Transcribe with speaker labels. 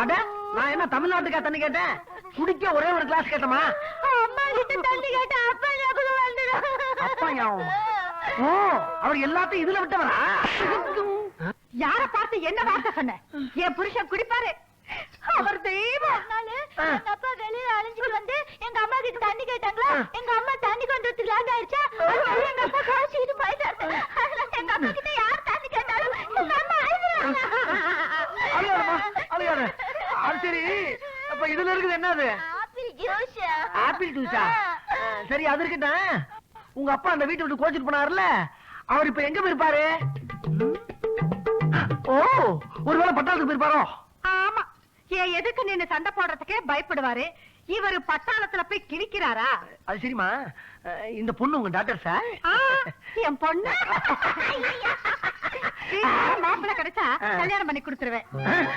Speaker 1: அட நான் என்ன தமிழ்நாட்டுக்கா தண்ணி கேட்டேன்? குடிக்க ஒரே ஒரு கிளாஸ் கேட்டமா?
Speaker 2: அம்மா கிட்ட தண்ணி கேட்டா அப்பா ஞாபகம் வந்துடும்.
Speaker 1: அப்பா ஞாபகம். ஓ, அவர் எல்லாத்தையும் இதுல விட்டவரா?
Speaker 2: யார பார்த்து என்ன வார்த்தை சொன்ன? என் புருஷன் குடிப்பாரு, அவர் தெய்வம். எங்க அப்பா வெளியில அழிஞ்சிட்டு வந்து எங்க அம்மா கிட்ட தண்ணி கேட்டாங்களா, எங்க அம்மா தண்ணி கொண்டு வந்து லாண்ட் ஆயிடுச்சா, அதனால எங்க அப்பா காய்ச்சிட்டு போயிட்டாரு. எங்க அம்மா கிட்ட யார் தண்ணி கேட்டாலும் எங்க அம்மா அழுகுறாங்க.
Speaker 1: அழுகாத. அது சரி, அப்ப இதுல இருக்குது என்னது?
Speaker 2: Apple juice.
Speaker 1: ஆப்பிள் ஜூஸா? சரி, அது இருக்கட்டும். உங்க அப்பா அந்த வீட்டை விட்டு கோச்சிட்டு போனாருல, அவர் இப்ப எங்க போயிருப்பாரு? ஓ, ஒருவேளை பட்டாளத்துக்கு போயிருப்பாரோ?
Speaker 2: ஆமா, ஏன் எதுக்கு நின்னு சண்டை போடுறதுக்கே பயப்படுவாரு. இவரு பட்டாளத்துல போய் கிழிக்கிறாரா?
Speaker 1: அது சரிமா, இந்த பொண்ணு உங்க டாக்டர் சார்?
Speaker 2: என் பொண்ணு மாப்பிள்ள கிடைச்சா கல்யாணம் பண்ணி கொடுத்துருவேன்.